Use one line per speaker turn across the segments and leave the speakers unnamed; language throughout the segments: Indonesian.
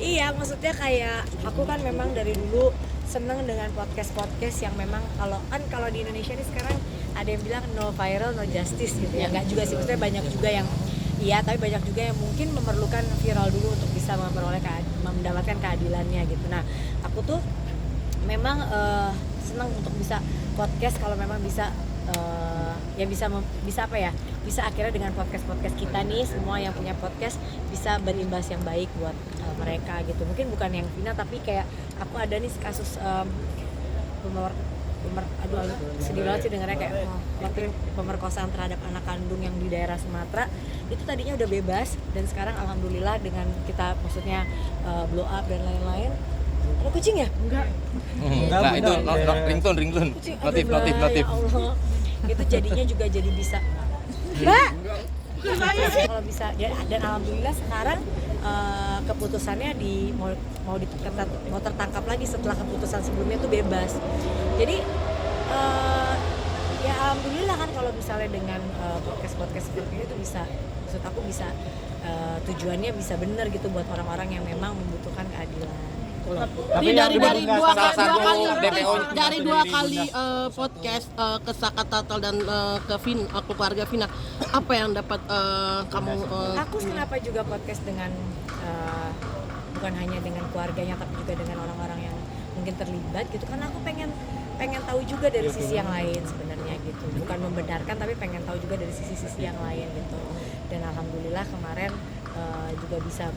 Iya, maksudnya kayak aku kan memang dari dulu seneng dengan podcast yang memang kalau di Indonesia ini sekarang ada yang bilang no viral no justice gitu ya. Enggak juga sih, maksudnya banyak juga yang iya, tapi banyak juga yang mungkin memerlukan viral dulu untuk bisa mendapatkan keadilannya gitu. Nah, aku tuh memang senang untuk bisa podcast kalau memang bisa ya bisa apa ya, bisa akhirnya dengan podcast kita nih, semua yang punya podcast bisa berimbas yang baik buat mereka gitu. Mungkin bukan yang Vina, tapi kayak aku ada nih kasus aduh sedih banget sih dengarnya, kayak waktu pemerkosaan terhadap anak kandung yang di daerah Sumatera itu tadinya udah bebas, dan sekarang alhamdulillah dengan kita maksudnya blow up dan lain-lain. Ada kucing ya? Enggak,
itu ringtone. Notif.
Ya Allah. Itu jadinya juga jadi bisa. Mbak. Kalau bisa, dan alhamdulillah sekarang keputusannya mau tertangkap lagi setelah keputusan sebelumnya itu bebas. Jadi ya alhamdulillah kan kalau misalnya dengan podcast seperti itu bisa, maksud aku bisa tujuannya bisa benar gitu buat orang-orang yang memang membutuhkan keadilan.
Tapi dari dua kali podcast ke Saka Tatal dan ke keluarga Vina, apa yang dapat kamu?
Aku kenapa juga podcast dengan bukan hanya dengan keluarganya tapi juga dengan orang-orang yang mungkin terlibat gitu, karena aku pengen tahu juga dari sisi yang lain sebenarnya gitu, bukan membenarkan tapi pengen tahu juga dari sisi yang lain gitu. Dan alhamdulillah kemarin juga bisa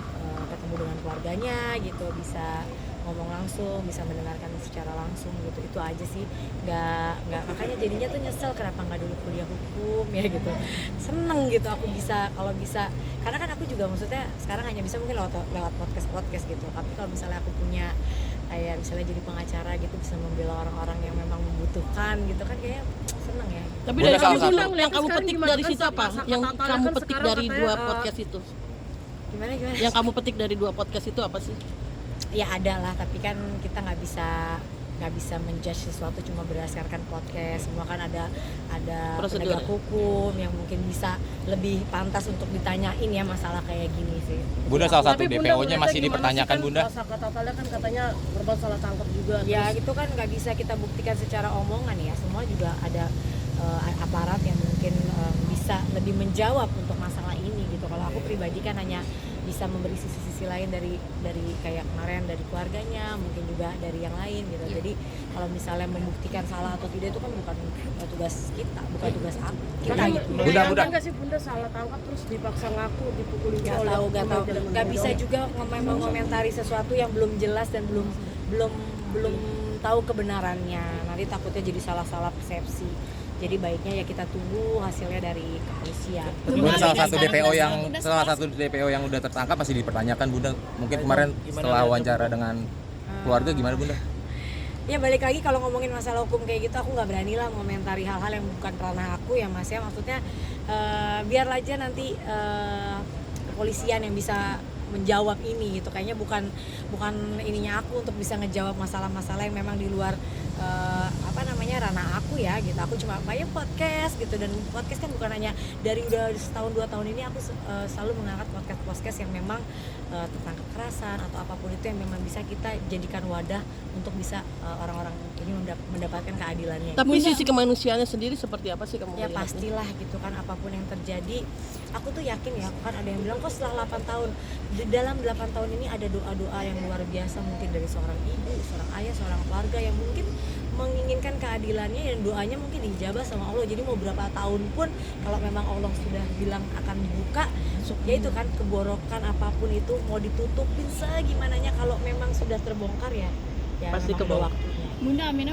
ketemu dengan keluarganya gitu, bisa ngomong langsung, bisa mendengarkan secara langsung gitu. Itu aja sih, nggak makanya jadinya tuh nyesel kenapa nggak dulu kuliah hukum ya gitu. Seneng gitu aku bisa, kalau bisa, karena kan aku juga maksudnya sekarang hanya bisa mungkin lewat podcast gitu, tapi kalau misalnya aku punya kayak misalnya jadi pengacara gitu, bisa membela orang-orang yang memang membutuhkan gitu kan, kayaknya seneng ya.
Tapi dari kamu yang kamu petik dari situ apa? Yang kamu petik dari dua podcast itu?
Gimana?
Yang kamu petik dari dua podcast itu apa sih?
Ya ada lah, tapi kan kita nggak bisa menjudge sesuatu cuma berdasarkan podcast. Semua kan ada penegak hukum yang mungkin bisa lebih pantas untuk ditanyain ya masalah kayak gini sih.
Bunda, salah satu DPO-nya masih dipertanyakan Bunda.
Saka Tatalnya kan katanya korban salah tangkap juga.
Ya itu kan nggak bisa kita buktikan secara omongan ya. Semua juga ada aparat yang mungkin bisa lebih menjawab untuk masalah ini gitu. Kalau aku pribadi kan hanya bisa memberi sisi-sisi lain dari kayak kemarin dari keluarganya, mungkin juga dari yang lain gitu. Jadi kalau misalnya membuktikan salah atau tidak itu kan bukan tugas kita, bukan tugas aku. Kita gitu.
Bunda nggak sih Bunda salah tangkap terus dipaksa ngaku, dipukulin?
Nggak tahu. Nggak bisa juga mengomentari sesuatu yang belum jelas dan belum tahu kebenarannya. Nanti takutnya jadi salah persepsi. Jadi baiknya ya kita tunggu hasilnya dari kepolisian.
Bunda, salah satu DPO yang udah tertangkap masih dipertanyakan Bunda. Mungkin kemarin setelah wawancara dengan keluarga gimana Bunda?
Ya balik lagi, kalau ngomongin masalah hukum kayak gitu aku nggak berani lah mengomentari hal-hal yang bukan ranah aku ya Mas ya. Maksudnya biar aja nanti kepolisian yang bisa menjawab ini gitu. Kayaknya bukan ininya aku untuk bisa ngejawab masalah-masalah yang memang di luar ranah aku ya gitu. Aku cuma kayak podcast gitu, dan podcast kan bukan hanya dari udah setahun 2 tahun ini aku selalu mengangkat podcast yang memang tentang kekerasan atau apapun itu yang memang bisa kita jadikan wadah untuk bisa orang-orang ini mendapatkan keadilannya.
Tapi sisi kemanusiaannya sendiri seperti apa sih kamu?
Ya pastilah gitu kan, apapun yang terjadi aku tuh yakin ya, kan ada yang bilang kok setelah 8 tahun, di dalam 8 tahun ini ada doa-doa yang luar biasa mungkin dari seorang ibu, seorang ayah, seorang keluarga yang mungkin menginginkan keadilannya, dan doanya mungkin dijabah sama Allah. Jadi mau berapa tahun pun kalau memang Allah sudah bilang akan dibuka, ya itu kan keborokan apapun itu mau ditutupin segimananya, kalau memang sudah terbongkar ya
pasti ke
waktunya.
Bunda, Aminah